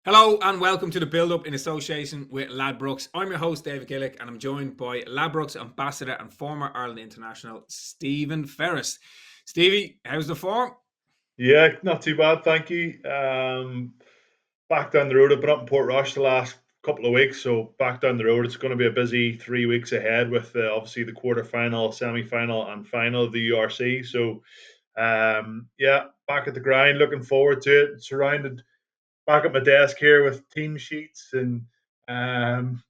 Hello and welcome to the build-up in association with Ladbrokes. I'm your host, David Gillick, and I'm joined by Ladbrokes ambassador and former Ireland international, Stephen Ferris. Stevie, how's the form? Yeah, not too bad, thank you. Back down the road, I've been up in Portrush the last couple of weeks, so back down the road. It's going to be a busy 3 weeks ahead with obviously the quarter-final, semi-final, and final of the URC. So, yeah, back at the grind, looking forward to it. Surrounded back at my desk here with team sheets and um,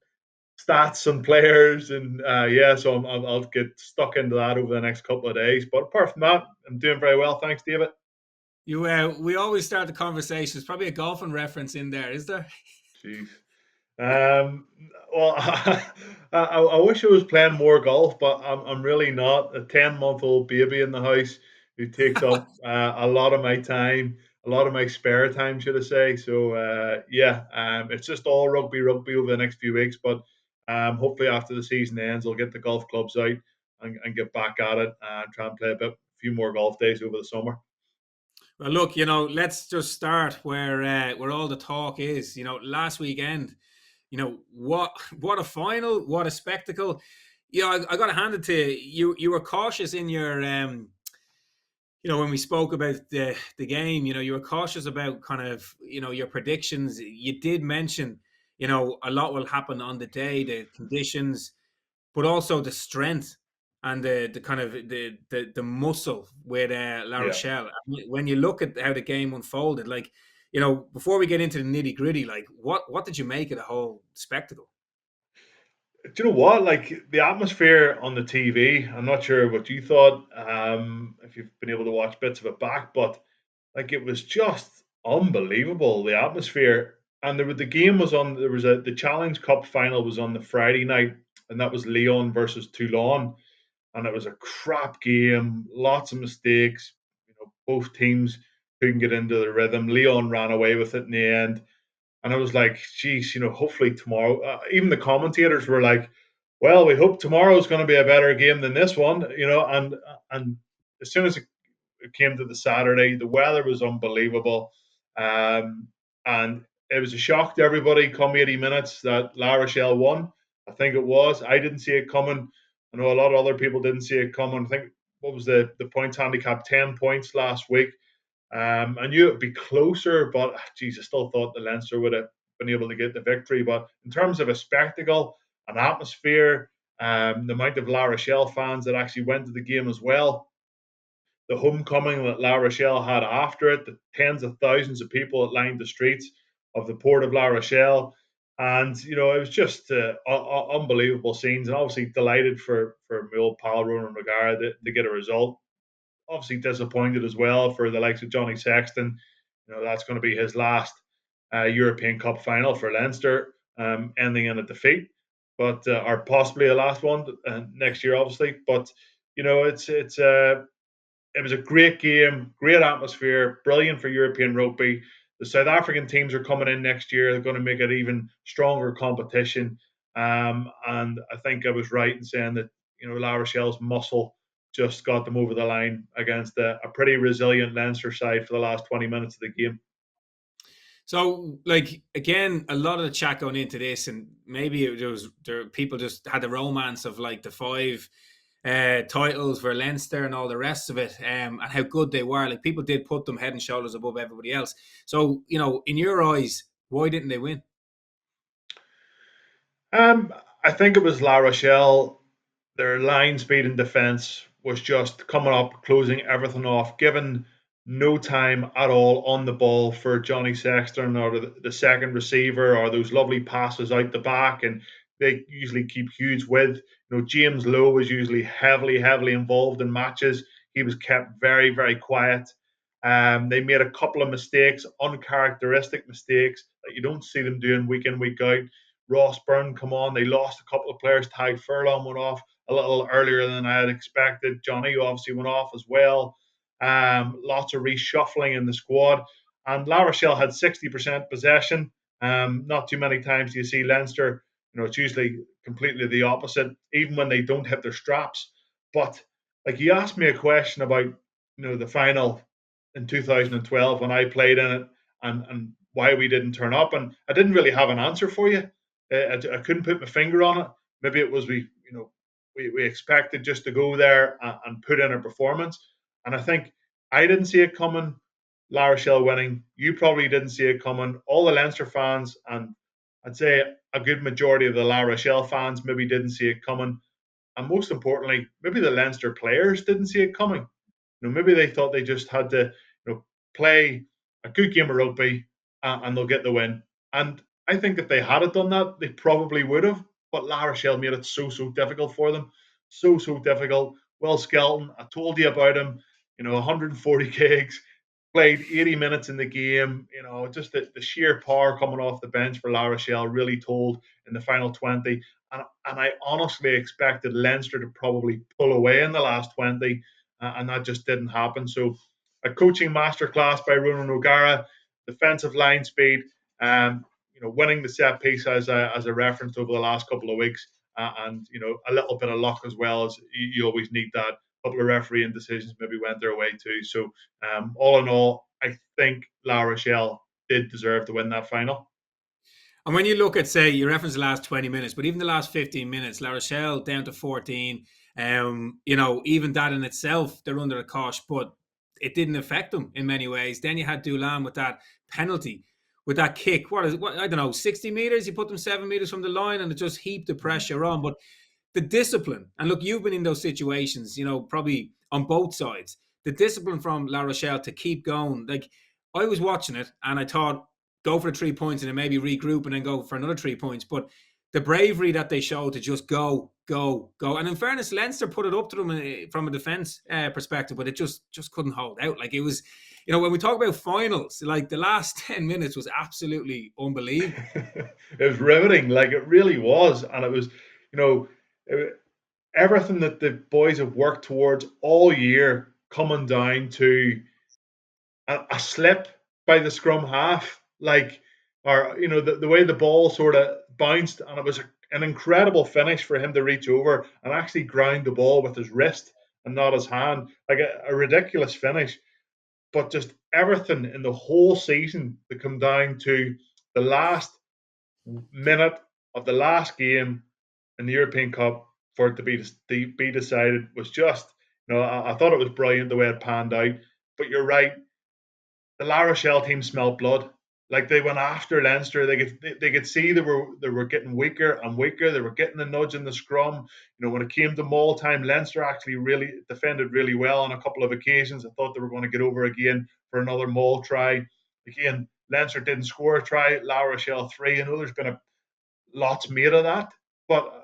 stats and players, and yeah, so I'll get stuck into that over the next couple of days. But apart from that, I'm doing very well, thanks, David. We always start the conversation. There's probably a golfing reference in there, is there? Jeez. Um, well, I wish I was playing more golf, but I'm really not. A 10-month-old baby in the house who takes up a lot of my time, a lot of my spare time, should I say. So, yeah, it's just all rugby over the next few weeks. But hopefully, after the season ends, I'll get the golf clubs out and get back at it and try and play a few more golf days over the summer. Well, look, let's just start where all the talk is. Last weekend, what a final, what a spectacle. I got to hand it to you. You were cautious in your when we spoke about the game, you were cautious about kind of, your predictions. You did mention, a lot will happen on the day, the conditions, but also the strength and the kind of the muscle with La Yeah. Rochelle. When you look at how the game unfolded, like, before we get into the nitty gritty, like what did you make of the whole spectacle? Do you know what? Like the atmosphere on the TV, I'm not sure what you thought, if you've been able to watch bits of it back, but like it was just unbelievable, the atmosphere. And the game was on, the Challenge Cup final was on the Friday night, and that was Lyon versus Toulon. And it was a crap game, lots of mistakes. Both teams couldn't get into the rhythm. Lyon ran away with it in the end. And I was like, geez, hopefully tomorrow. Even the commentators were like, well, we hope tomorrow is going to be a better game than this one. And as soon as it came to the Saturday, the weather was unbelievable, and it was a shock to everybody. Come 80 minutes that La Rochelle won. I think it was. I didn't see it coming. I know a lot of other people didn't see it coming. I think what was the points handicap? 10 points last week. I knew it would be closer, but geez, I still thought the Leinster would have been able to get the victory. But in terms of a spectacle, an atmosphere, the amount of La Rochelle fans that actually went to the game as well, the homecoming that La Rochelle had after it, the tens of thousands of people that lined the streets of the port of La Rochelle. And, it was just unbelievable scenes. And obviously delighted for my old pal Ronan O'Gara to get a result. Obviously disappointed as well for the likes of Johnny Sexton. That's going to be his last European Cup final for Leinster, ending in a defeat, but or possibly a last one next year, obviously. But it was a great game, great atmosphere, brilliant for European rugby. The South African teams are coming in next year. They're going to make it even stronger competition. And I think I was right in saying that La Rochelle's muscle just got them over the line against a pretty resilient Leinster side for the last 20 minutes of the game. So, like, again, a lot of the chat going into this, and maybe people just had the romance of like the five titles for Leinster and all the rest of it, and how good they were. Like, people did put them head and shoulders above everybody else. So, in your eyes, why didn't they win? I think it was La Rochelle. Their line speed and defence was just coming up, closing everything off, given no time at all on the ball for Johnny Sexton or the second receiver or those lovely passes out the back. And they usually keep huge with. James Lowe was usually heavily involved in matches. He was kept very, very quiet. They made a couple of mistakes, uncharacteristic mistakes that you don't see them doing week in, week out. Ross Byrne come on. They lost a couple of players. Ty Furlong went off a little earlier than I had expected. Johnny obviously went off as well. Lots of reshuffling in the squad. And La Rochelle had 60% possession. Not too many times do you see Leinster. It's usually completely the opposite, even when they don't hit their straps. But like you asked me a question about the final in 2012 when I played in it, and why we didn't turn up, and I didn't really have an answer for you. I couldn't put my finger on it. Maybe it was we expected just to go there and put in a performance, and I think I didn't see it coming. La Rochelle winning, you probably didn't see it coming. All the Leinster fans, and I'd say a good majority of the La Rochelle fans, maybe didn't see it coming, and most importantly, maybe the Leinster players didn't see it coming. Maybe they thought they just had to, play a good game of rugby and they'll get the win. And I think if they had done that, they probably would have. But La Rochelle made it so difficult for them, so difficult. Will Skelton, I told you about him. 140 gigs, played 80 minutes in the game. Just the sheer power coming off the bench for La Rochelle really told in the final 20. And I honestly expected Leinster to probably pull away in the last 20, and that just didn't happen. So a coaching masterclass by Ronan O'Gara, defensive line speed, winning the set piece as a reference over the last couple of weeks, and a little bit of luck as well, as you always need that. A couple of refereeing decisions maybe went their way too. So all in all, I think La Rochelle did deserve to win that final. And when you look at, say, you reference the last 20 minutes, but even the last 15 minutes, La Rochelle down to 14, even that in itself, they're under a cosh, but it didn't affect them in many ways. Then you had Doolan with that penalty, with that kick. What I don't know, 60 meters? You put them 7 meters from the line and it just heaped the pressure on. But the discipline, and look, you've been in those situations, probably on both sides. The discipline from La Rochelle to keep going. Like, I was watching it and I thought, go for the 3 points and then maybe regroup and then go for another 3 points. But the bravery that they showed to just go. And in fairness, Leinster put it up to them from a defence perspective, but it just couldn't hold out. Like, it was, when we talk about finals, like the last 10 minutes was absolutely unbelievable. It was riveting. Like, it really was. And it was, everything that the boys have worked towards all year coming down to a slip by the scrum half, or the way the ball sort of bounced, and it was an incredible finish for him to reach over and actually ground the ball with his wrist and not his hand, like a ridiculous finish. But just everything in the whole season to come down to the last minute of the last game in the European Cup for it to be decided was just, I thought it was brilliant the way it panned out. But you're right, the La Rochelle team smelled blood. Like, they went after Leinster. They could see they were getting weaker and weaker. They were getting the nudge in the scrum. When it came to maul time, Leinster actually really defended really well on a couple of occasions. I thought they were going to get over again for another maul try. Again, Leinster didn't score a try. La Rochelle 3. I know there's been lots made of that, but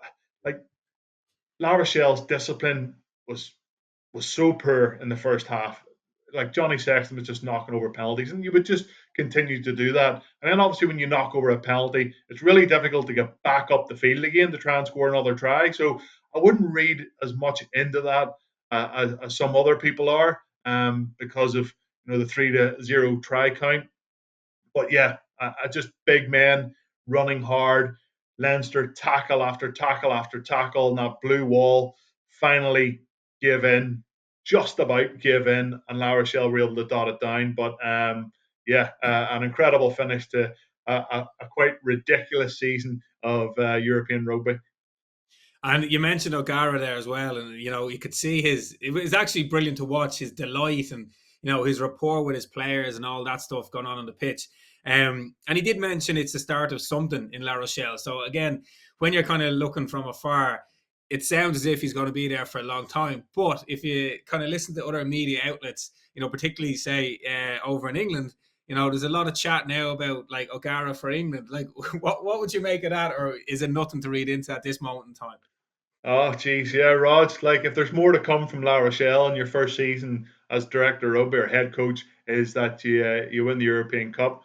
La Rochelle's discipline was so poor in the first half. Like, Johnny Sexton was just knocking over penalties, and you would just continue to do that. And then obviously when you knock over a penalty, it's really difficult to get back up the field again to try and score another try. So I wouldn't read as much into that as some other people are, because of the 3-0 try count. But yeah, just big men running hard. Leinster tackle after tackle after tackle, and that blue wall finally give in, just about give in, and La Rochelle were able to dot it down. But an incredible finish to a quite ridiculous season of European rugby. And you mentioned O'Gara there as well, and you could see it was actually brilliant to watch his delight and his rapport with his players and all that stuff going on the pitch. And he did mention it's the start of something in La Rochelle. So again, when you're kind of looking from afar, it sounds as if he's going to be there for a long time. But if you kind of listen to other media outlets, particularly say over in England, there's a lot of chat now about like O'Gara for England. Like, what would you make of that, or is it nothing to read into at this moment in time? Oh, geez, yeah, Rog. Like, if there's more to come from La Rochelle in your first season as director of rugby or head coach, is that you win the European Cup.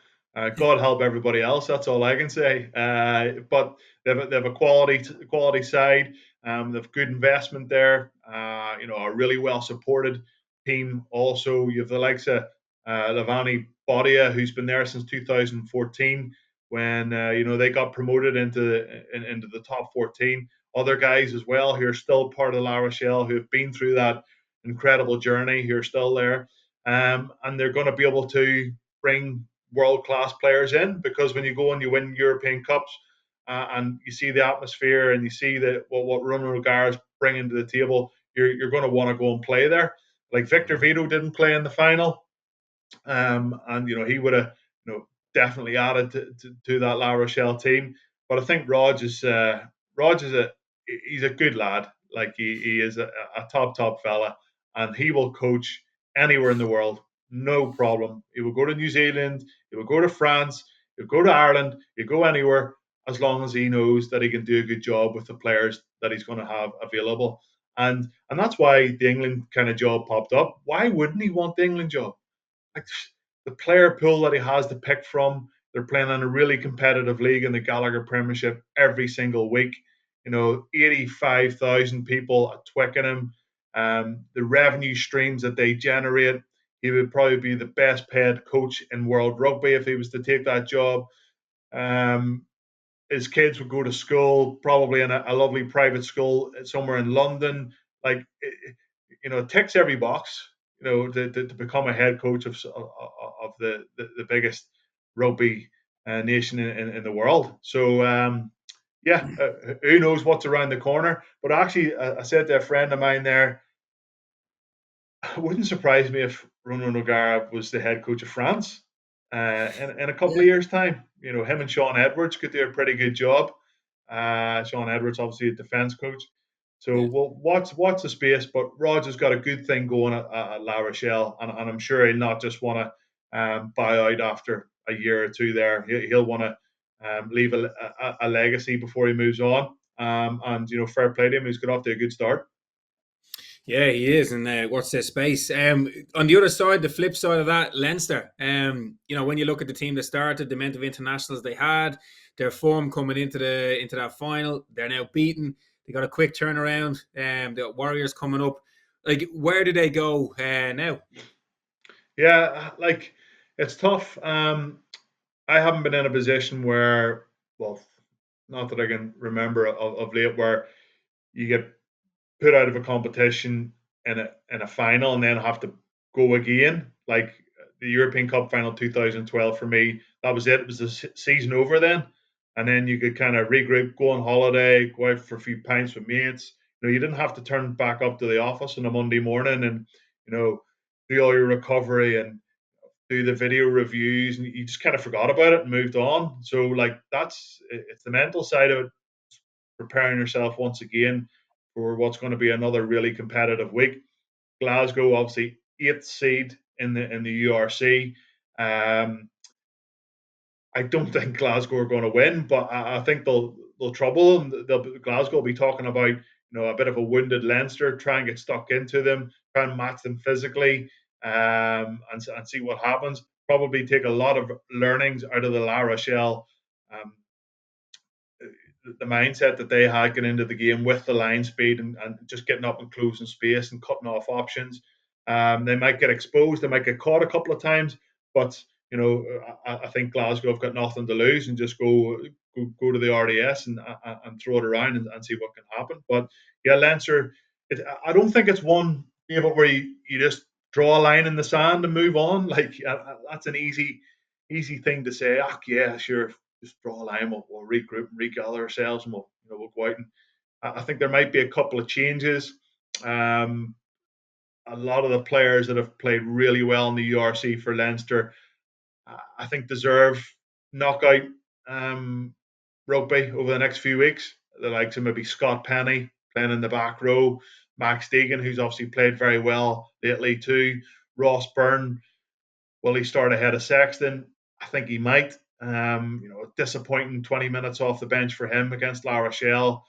God help everybody else. That's all I can say. But they have a quality side. They have good investment there. A really well supported team. Also, you have the likes of Lavani Bodia, who's been there since 2014 when they got promoted into the top 14. Other guys as well who are still part of La Rochelle, who have been through that incredible journey, who are still there, and they're going to be able to bring world-class players in, because when you go and you win European Cups and you see the atmosphere and you see what Ronan O'Gara is bringing to the table, you're going to want to go and play there. Like Victor Vito didn't play in the final, and he would have definitely added to that La Rochelle team. But I think Rog is he's a good lad. Like he is a top fella, and he will coach anywhere in the world, no problem. He will go to New Zealand, he will go to France, he'll go to Ireland, he'll go anywhere, as long as he knows that he can do a good job with the players that he's going to have available. And that's why the England kind of job popped up. Why wouldn't he want the England job? Like, the player pool that he has to pick from, they're playing in a really competitive league in the Gallagher Premiership every single week. 85,000 people at Twickenham. The revenue streams that they generate, he would probably be the best paid coach in world rugby if he was to take that job. His kids would go to school, probably in a lovely private school somewhere in London. Like, it ticks every box, to become a head coach of the biggest rugby nation in the world. So, who knows what's around the corner? But actually, I said to a friend of mine there, it wouldn't surprise me if Ronan O'Gara was the head coach of France in a couple of years' time. Him and Sean Edwards could do a pretty good job. Sean Edwards, obviously a defence coach. So we'll watch the space. But Roger's got a good thing going at La Rochelle, and I'm sure he'll not just want to bow out after a year or two there. He'll want to leave a legacy before he moves on. And fair play to him. He's got off to a good start. Yeah, he is, and watch this space. On the other side, the flip side of that, Leinster. When you look at the team that started, the amount of internationals they had, their form coming into that final, they're now beaten. They got a quick turnaround. They got Warriors coming up. Like, where do they go now? Yeah, like, it's tough. I haven't been in a position where, well, not that I can remember of late, where you get put out of a competition in a final and then have to go again. Like the European Cup Final 2012 for me, that was it. It was the season over then, and then you could kind of regroup, go on holiday, go out for a few pints with mates. You didn't have to turn back up to the office on a Monday morning and do all your recovery and do the video reviews, and you just kind of forgot about it and moved on. So like it's the mental side of it, preparing yourself once again for what's going to be another really competitive week. Glasgow, obviously 8th seed in the URC. I don't think Glasgow are going to win, but I think they'll trouble them. Glasgow will be talking about a bit of a wounded Leinster, try and get stuck into them, try and match them physically, and see what happens. Probably take a lot of learnings out of the La Rochelle. The mindset that they had getting into the game with the line speed and just getting up and closing space and cutting off options. They might get exposed, they might get caught a couple of times, but I think Glasgow have got nothing to lose and just go to the RDS and throw it around and see what can happen. But yeah, Leinster, I don't think it's one where you just draw a line in the sand and move on. Like that's an easy thing to say. Yeah, sure. Just draw a line, we'll regroup and regather ourselves, and we'll go out. And I think there might be a couple of changes. A lot of the players that have played really well in the URC for Leinster, I think deserve knockout rugby over the next few weeks. The likes of maybe Scott Penny playing in the back row, Max Deegan, who's obviously played very well lately too, Ross Byrne. Will he start ahead of Sexton? I think he might. Disappointing 20 minutes off the bench for him against La Rochelle.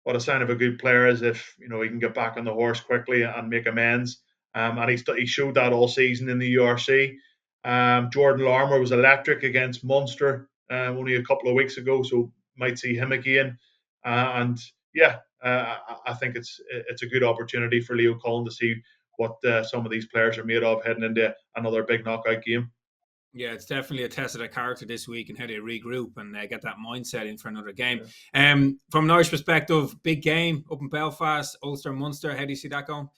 What a sign of a good player is if he can get back on the horse quickly and make amends. And he showed that all season in the URC. Jordan Larmour was electric against Munster only a couple of weeks ago, so might see him again. I think it's a good opportunity for Leo Cullen to see what some of these players are made of heading into another big knockout game. Yeah, it's definitely a test of their character this week and how they regroup and get that mindset in for another game. Yeah. From an Irish perspective, big game up in Belfast, Ulster, Munster. How do you see that going?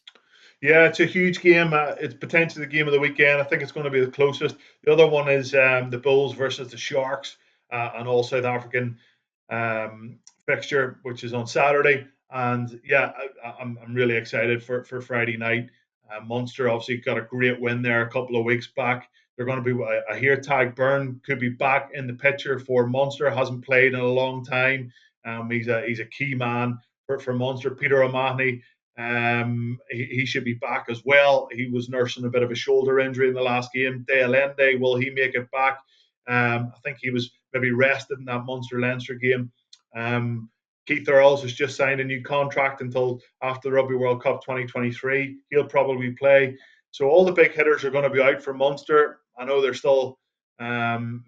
Yeah, it's a huge game. It's potentially the game of the weekend. I think it's going to be the closest. The other one is the Bulls versus the Sharks, an all South African um, fixture, which is on Saturday. And yeah, I'm really excited for Friday night. Munster obviously got a great win there a couple of weeks back. They're going to be, I hear Tag Byrne could be back in the picture for Munster. Hasn't played in a long time. He's a key man for Munster. Peter O'Mahony, he should be back as well. He was nursing a bit of a shoulder injury in the last game. Dale Ende, will he make it back? I think he was maybe rested in that Munster Leinster game. Keith Earls has just signed a new contract until after the Rugby World Cup 2023. He'll probably play. So all the big hitters are going to be out for Munster. I know they're still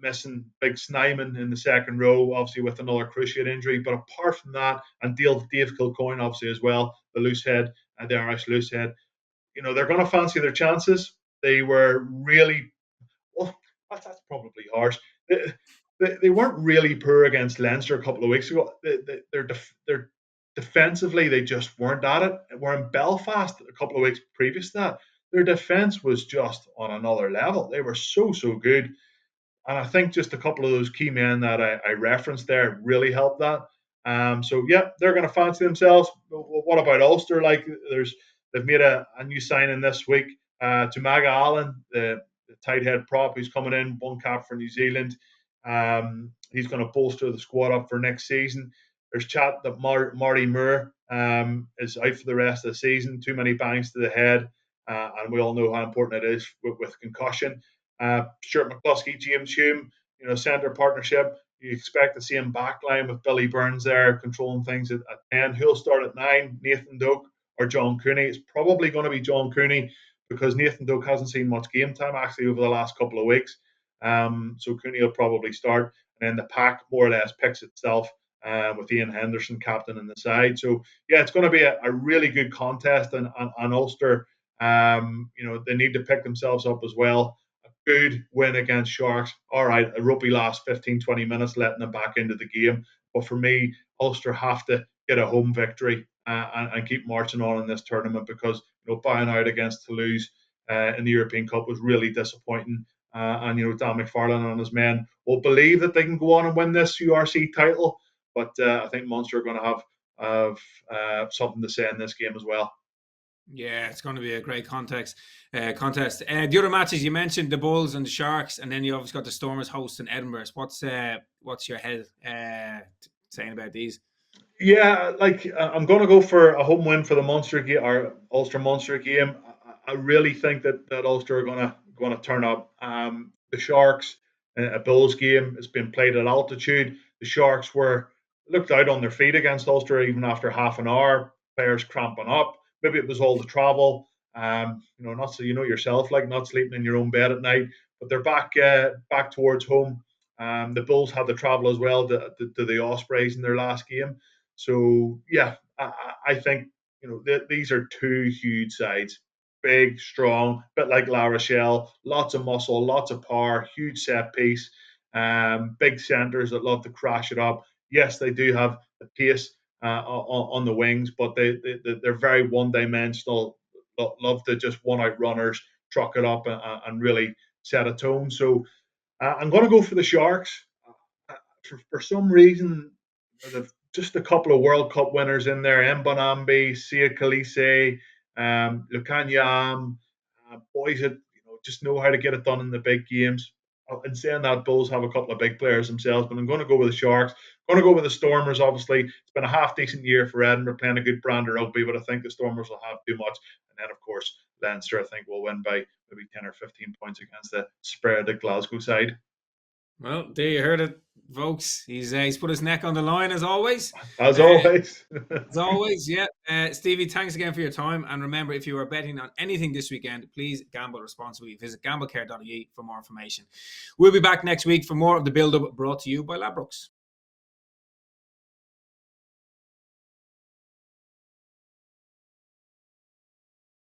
missing Big Snyman in the second row, obviously with another cruciate injury. But apart from that, and Dave Kilcoyne obviously as well, the loose head, the Irish loose head, they're going to fancy their chances. They were really, well, that's probably harsh. They weren't really poor against Leinster a couple of weeks ago. They're defensively, they just weren't at it. We're in Belfast a couple of weeks previous to that. Their defence was just on another level. They were so good. And I think just a couple of those key men that I referenced there really helped that. So yeah, they're going to fancy themselves. What about Ulster? Like, they've made a new signing this week. Tumaga Allen, the tight head prop, who's coming in, one cap for New Zealand. He's going to bolster the squad up for next season. There's chat that Marty Moore is out for the rest of the season. Too many bangs to the head, and we all know how important it is with concussion. Stuart McCluskey, James Hume, centre partnership. You expect to see him backline with Billy Burns there controlling things at 10. Who'll start at 9? Nathan Doak or John Cooney? It's probably going to be John Cooney because Nathan Doak hasn't seen much game time actually over the last couple of weeks. So Cooney will probably start. And then the pack more or less picks itself with Ian Henderson captain in the side. So yeah, it's going to be a really good contest. And Ulster, they need to pick themselves up as well. Good win against Sharks. All right, a rugby last 15, 20 minutes, letting them back into the game. But for me, Ulster have to get a home victory and keep marching on in this tournament because buying out against Toulouse in the European Cup was really disappointing. And Dan McFarlane and his men will believe that they can go on and win this URC title. But I think Munster are going to have something to say in this game as well. Yeah, it's going to be a great contest. The other matches you mentioned, the Bulls and the Sharks, and then you obviously got the Stormers hosting Edinburgh. What's your head saying about these? Yeah, I'm going to go for a home win for the Munster game or Ulster Munster game. I really think that Ulster are going to turn up. The Sharks, a Bulls game, has been played at altitude. The Sharks were looked out on their feet against Ulster even after half an hour. Players cramping up. Maybe it was all the travel. Not so yourself, like not sleeping in your own bed at night. But they're back towards home. The Bulls had the travel as well to the Ospreys in their last game. So yeah, I think these are two huge sides, big, strong, bit like La Rochelle, lots of muscle, lots of power, huge set piece, big centres that love to crash it up. Yes, they do have the pace on the wings, but they're very one-dimensional. Love to just one-out runners, truck it up and really set a tone. So I'm going to go for the Sharks. For some reason, they've just a couple of World Cup winners in there: Mbonambi, Sia Kalise, Lukanyam, boys that just know how to get it done in the big games. In saying that, Bulls have a couple of big players themselves, but I'm going to go with the Sharks. I'm going to go with the Stormers. Obviously, it's been a half decent year for Edinburgh, playing a good brand of rugby, but I think the Stormers will have too much. And then, of course, Leinster, I think, will win by maybe 10 or 15 points against the spread of Glasgow side. Well, there you heard it, folks. He's put his neck on the line as always. As always. As always, yeah. Stevie, thanks again for your time. And remember, if you are betting on anything this weekend, please gamble responsibly. Visit gamblecare.ie for more information. We'll be back next week for more of the build-up brought to you by Ladbrokes.